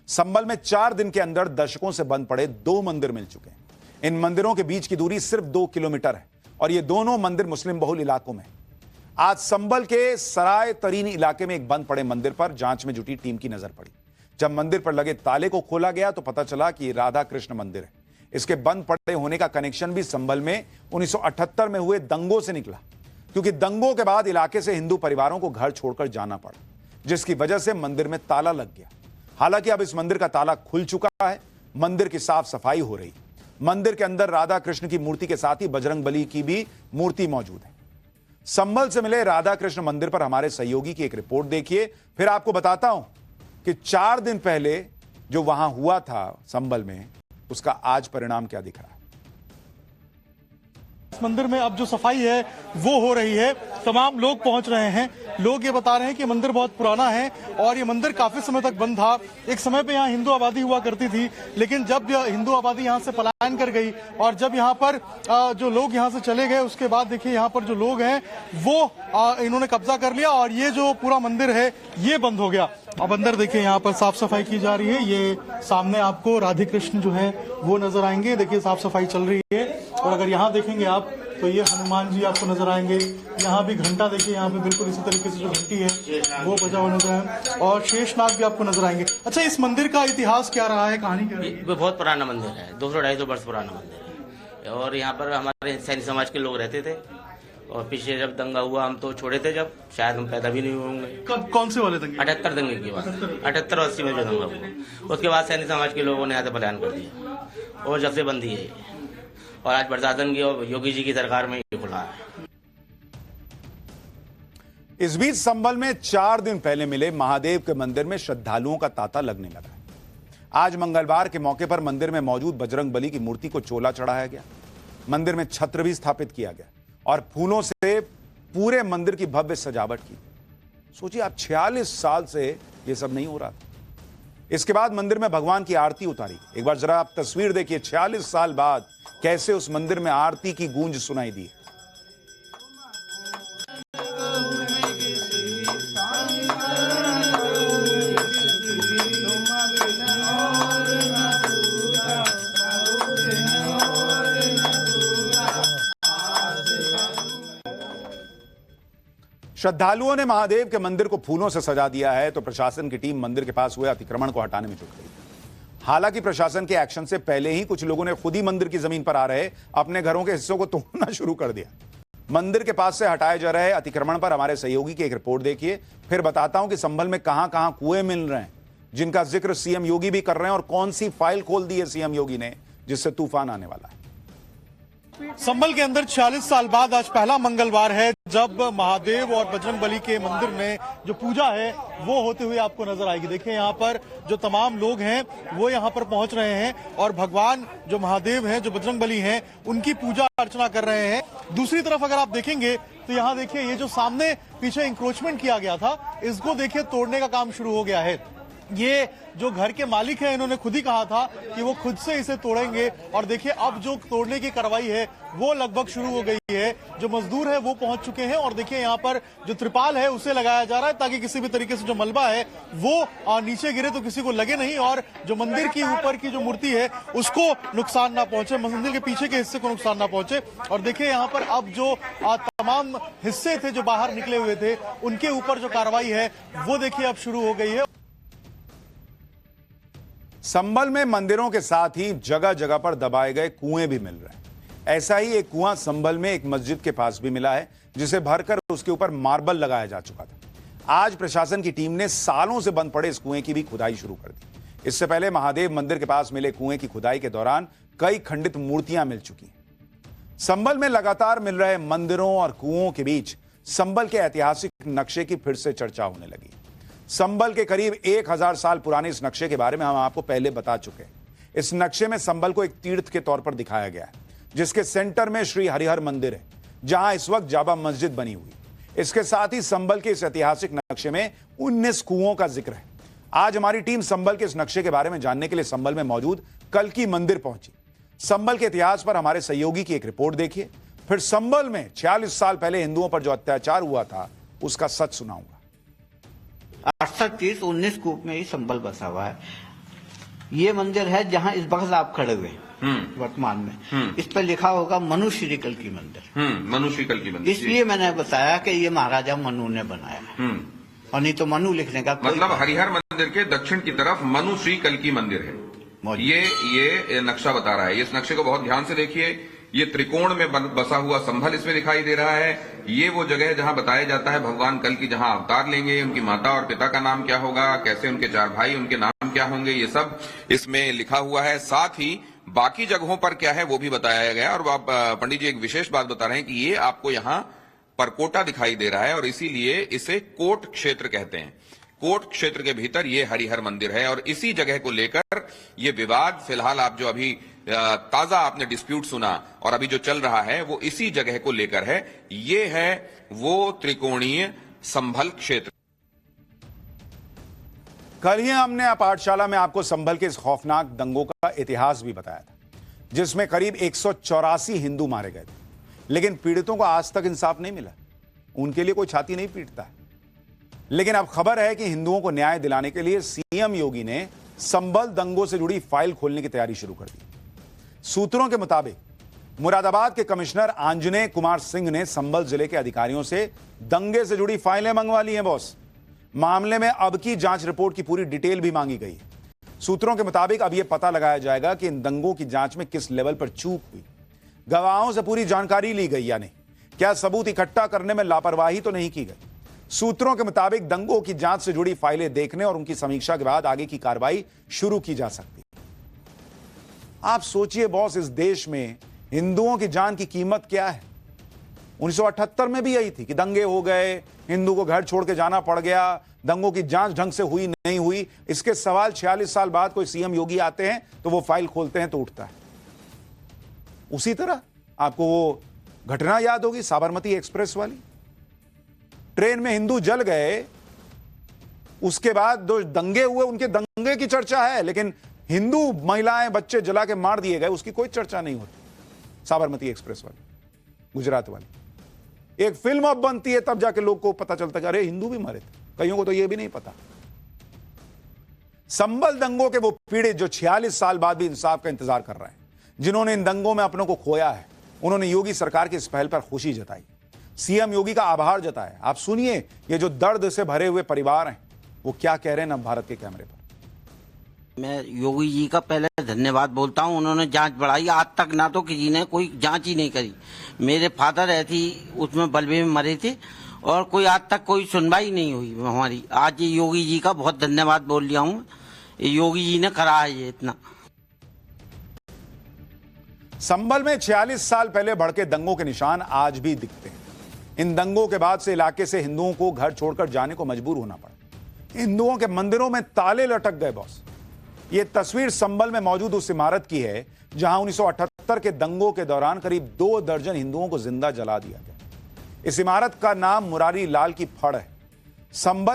संभल में 4 दिन के अंदर दशकों से बंद पड़े 2 मंदिर मिल चुके हैं। इन मंदिरों के बीच की दूरी सिर्फ 2 किलोमीटर है और ये दोनों मंदिर मुस्लिम बहुल इलाकों में। आज संभल के सराय तरीन इलाके में एक बंद पड़े मंदिर पर जांच में जुटी टीम की नजर पड़ी। जब मंदिर पर लगे ताले को खोला गया तो पता चला कि राधा कृष्ण मंदिर है। इसके बंद पड़े होने का कनेक्शन भी संभल में 1978 में हुए दंगों से निकला, क्योंकि दंगों के बाद इलाके से हिंदू परिवारों को घर छोड़कर जाना पड़ा, जिसकी वजह से मंदिर में ताला लग गया। हालांकि अब इस मंदिर का ताला खुल चुका है, मंदिर की साफ सफाई हो रही। मंदिर के अंदर राधा कृष्ण की मूर्ति के साथ ही बजरंग बली की भी मूर्ति मौजूद है। संभल से मिले राधा कृष्ण मंदिर पर हमारे सहयोगी की एक रिपोर्ट देखिए, फिर आपको बताता हूं कि 4 दिन पहले जो वहां हुआ था संभल में, उसका आज परिणाम क्या दिख रहा है। इस मंदिर में अब जो सफाई है वो हो रही है, तमाम लोग पहुंच रहे हैं। लोग ये बता रहे हैं कि मंदिर बहुत पुराना है और ये मंदिर काफी समय तक बंद था। एक समय पे यहाँ हिंदू आबादी हुआ करती थी, लेकिन जब हिंदू आबादी यहाँ से पलायन कर गई और जब यहाँ पर जो लोग यहाँ से चले गए, उसके बाद देखिए यहाँ पर जो लोग हैं वो इन्होंने कब्जा कर लिया और ये जो पूरा मंदिर है ये बंद हो गया। अब अंदर देखिए यहाँ पर साफ सफाई की जा रही है। ये सामने आपको राधे कृष्ण जो है वो नजर आएंगे। देखिए साफ सफाई चल रही है और अगर यहाँ देखेंगे आप तो ये हनुमान जी आपको नजर आएंगे। यहाँ भी घंटा देखिए, यहाँ पे बिल्कुल इसी तरीके से जो घंटी है वो बजा हुआ नजर आए और शेषनाग भी आपको नजर आएंगे। अच्छा, इस मंदिर का इतिहास क्या रहा है, कहानी क्या रही है? बहुत पुराना मंदिर है, 200-250 वर्ष पुराना मंदिर है और यहाँ पर हमारे सैनी समाज के लोग रहते थे और पीछे जब दंगा हुआ हम तो छोड़े थे, जब शायद हम पैदा भी नहीं होंगे। कब, कौन से वाले दंगे? 78 दंगे की बात, 78 और 80 में जो दंगा हुआ, उसके बाद सैनी समाज के लोगों ने यहाँ से पलायन कर दिया और जब से बंदी है और आज प्रशासन की और योगी जी की सरकार में ये खुला है। इस बीच संभल में 4 दिन पहले मिले महादेव के मंदिर में श्रद्धालुओं का तांता लगने लगा। आज मंगलवार के मौके पर मंदिर में मौजूद बजरंग बली की मूर्ति को चोला चढ़ाया गया। मंदिर में छत्र भी स्थापित किया गया और फूलों से पूरे मंदिर की भव्य सजावट की। सोचिए आप, 46 साल से यह सब नहीं हो रहा था। इसके बाद मंदिर में भगवान की आरती उतारी। एक बार जरा आप तस्वीर देखिए, 46 साल बाद कैसे उस मंदिर में आरती की गूंज सुनाई दी। श्रद्धालुओं ने महादेव के मंदिर को फूलों से सजा दिया है तो प्रशासन की टीम मंदिर के पास हुए अतिक्रमण को हटाने में जुट गई। हालांकि प्रशासन के एक्शन से पहले ही कुछ लोगों ने खुद ही मंदिर की जमीन पर आ रहे अपने घरों के हिस्सों को तोड़ना शुरू कर दिया। मंदिर के पास से हटाए जा रहे अतिक्रमण पर हमारे सहयोगी की एक रिपोर्ट देखिए, फिर बताता हूं कि संभल में कहां कहां कुएं मिल रहे हैं जिनका जिक्र सीएम योगी भी कर रहे हैं और कौन सी फाइल खोल दी है सीएम योगी ने जिससे तूफान आने वाला है। संभल के अंदर 46 साल बाद आज पहला मंगलवार है जब महादेव और बजरंग बली के मंदिर में जो पूजा है वो होते हुए आपको नजर आएगी। देखिए यहाँ पर जो तमाम लोग हैं वो यहाँ पर पहुंच रहे हैं और भगवान जो महादेव हैं, जो बजरंग बली हैं, उनकी पूजा अर्चना कर रहे हैं। दूसरी तरफ अगर आप देखेंगे तो यहाँ देखिए ये जो सामने पीछे इंक्रोचमेंट किया गया था, इसको देखिए तोड़ने का काम शुरू हो गया है। ये जो घर के मालिक हैं इन्होंने खुद ही कहा था कि वो खुद से इसे तोड़ेंगे और देखिए अब जो तोड़ने की कार्रवाई है वो लगभग शुरू हो गई है। जो मजदूर है वो पहुंच चुके हैं और देखिए यहाँ पर जो त्रिपाल है उसे लगाया जा रहा है ताकि किसी भी तरीके से जो मलबा है वो नीचे गिरे तो किसी को लगे नहीं और जो मंदिर की ऊपर की जो मूर्ति है उसको नुकसान ना पहुंचे, मंदिर के पीछे के हिस्से को नुकसान ना पहुंचे। और देखिए यहाँ पर अब जो तमाम हिस्से थे जो बाहर निकले हुए थे उनके ऊपर जो कार्रवाई है वो देखिए अब शुरू हो गई है। संभल में मंदिरों के साथ ही जगह जगह पर दबाए गए कुएं भी मिल रहे हैं। ऐसा ही एक कुआं संभल में एक मस्जिद के पास भी मिला है जिसे भरकर उसके ऊपर मार्बल लगाया जा चुका था। आज प्रशासन की टीम ने सालों से बंद पड़े इस कुएं की भी खुदाई शुरू कर दी। इससे पहले महादेव मंदिर के पास मिले कुएं की खुदाई के दौरान कई खंडित मूर्तियां मिल चुकी हैं। संभल में लगातार मिल रहे मंदिरों और कुओं के बीच संभल के ऐतिहासिक नक्शे की फिर से चर्चा होने लगी। संभल के करीब 1000 साल पुराने इस नक्शे के बारे में हम आपको पहले बता चुके हैं। इस नक्शे में संभल को एक तीर्थ के तौर पर दिखाया गया है, जिसके सेंटर में श्री हरिहर मंदिर है, जहां इस वक्त जाबा मस्जिद बनी हुई। इसके साथ ही संभल के इस ऐतिहासिक नक्शे में 19 कुओं का जिक्र है। आज हमारी टीम संभल के इस नक्शे के बारे में जानने के लिए संभल में मौजूद कल्की मंदिर पहुंची। संभल के इतिहास पर हमारे सहयोगी की एक रिपोर्ट देखिए, फिर संभल में 46 साल पहले हिंदुओं पर जो अत्याचार हुआ था उसका सच सुनाऊंगा। 68-19 कूप में ही संभल बसा हुआ है। ये मंदिर है जहाँ इस वक्त आप खड़े हुए हैं वर्तमान में। इस पर लिखा होगा मनु श्री कल्की मंदिर। मनु श्री कल्की मंदिर। इसलिए मैंने बताया कि ये महाराजा मनु ने बनाया है, और नहीं तो मनु लिखने का कोई मतलब हरिहर मंदिर के दक्षिण की तरफ मनु श्री कल्की मंदिर है। ये नक्शा बता रहा है। इस नक्शे को बहुत ध्यान से देखिए। ये त्रिकोण में बसा हुआ संभल इसमें दिखाई दे रहा है। ये वो जगह है जहां बताया जाता है भगवान कल की जहां अवतार लेंगे, उनकी माता और पिता का नाम क्या होगा, कैसे उनके 4 भाई, उनके नाम क्या होंगे, ये सब इसमें लिखा हुआ है। साथ ही बाकी जगहों पर क्या है वो भी बताया गया। और पंडित जी एक विशेष बात बता रहे हैं कि ये आपको यहाँ परकोटा दिखाई दे रहा है और इसीलिए इसे कोट क्षेत्र कहते हैं। कोट क्षेत्र के भीतर ये हरिहर मंदिर है और इसी जगह को लेकर ये विवाद फिलहाल आप जो अभी ताजा आपने डिस्प्यूट सुना और अभी जो चल रहा है वो इसी जगह को लेकर है। ये है वो त्रिकोणीय संभल क्षेत्र। कल ही हमने पाठशाला में आपको संभल के इस खौफनाक दंगों का इतिहास भी बताया था, जिसमें करीब 184 हिंदू मारे गए थे, लेकिन पीड़ितों को आज तक इंसाफ नहीं मिला। उनके लिए कोई छाती नहीं पीटता है। लेकिन अब खबर है कि हिंदुओं को न्याय दिलाने के लिए सीएम योगी ने संभल दंगों से जुड़ी फाइल खोलने की तैयारी शुरू कर दी। सूत्रों के मुताबिक मुरादाबाद के कमिश्नर आंजनेय कुमार सिंह ने संभल जिले के अधिकारियों से दंगे से जुड़ी फाइलें मंगवा ली हैं बॉस। मामले में अब की जांच रिपोर्ट की पूरी डिटेल भी मांगी गई है। सूत्रों के मुताबिक अब यह पता लगाया जाएगा कि इन दंगों की जांच में किस लेवल पर चूक हुई, गवाहों से पूरी जानकारी ली गई या नहीं, क्या सबूत इकट्ठा करने में लापरवाही तो नहीं की गई। सूत्रों के मुताबिक दंगों की जांच से जुड़ी फाइलें देखने और उनकी समीक्षा के बाद आगे की कार्रवाई शुरू की जा सकती है। आप सोचिए बॉस, इस देश में हिंदुओं की जान की कीमत क्या है। 1978 में भी यही थी कि दंगे हो गए, हिंदू को घर छोड़ के जाना पड़ गया, दंगों की जांच ढंग से हुई नहीं हुई। इसके सवाल 46 साल बाद कोई सीएम योगी आते हैं तो वो फाइल खोलते हैं तो उठता है। उसी तरह आपको वो घटना याद होगी साबरमती एक्सप्रेस वाली। ट्रेन में हिंदू जल गए, उसके बाद 2 दंगे हुए, उनके दंगे की चर्चा है, लेकिन हिंदू महिलाएं बच्चे जला के मार दिए गए उसकी कोई चर्चा नहीं होती। साबरमती एक्सप्रेस वाली, गुजरात वाली एक फिल्म अब बनती है, तब जाके लोग को पता चलता कि अरे हिंदू भी मरे थे। कईयों को तो यह भी नहीं पता। संभल दंगों के वो पीड़ित जो 46 साल बाद भी इंसाफ का इंतजार कर रहे हैं, जिन्होंने इन दंगों में अपनों को खोया है, उन्होंने योगी सरकार की इस पहल पर खुशी जताई, सीएम योगी का आभार जताया। आप सुनिए ये जो दर्द से भरे हुए परिवार हैं वो क्या कह रहे हैं ना भारत के कैमरे पर। मैं योगी जी का पहले धन्यवाद बोलता हूं। उन्होंने जांच बढ़ाई। आज तक ना तो किसी ने कोई जांच ही नहीं करी। मेरे फादर ऐसी उसमें बलवे में मरे थे और कोई आज तक कोई सुनवाई नहीं हुई हमारी। आज ये योगी जी का बहुत धन्यवाद बोल लिया हूँ। योगी जी ने करा है ये इतना। संभल में 46 साल पहले भड़के दंगों के निशान आज भी दिखते हैं। इन दंगों के बाद से इलाके से हिंदुओं को घर छोड़कर जाने को मजबूर होना पड़ा। हिंदुओं के मंदिरों में ताले लटक गए बॉस। यह तस्वीर संभल में मौजूद उस इमारत की है जहां 1978 के दंगों के दौरान करीब 2 दर्जन हिंदुओं को जिंदा जला दिया गया। इस इमारत का नाम मुरारी लाल की फड़ है। संभल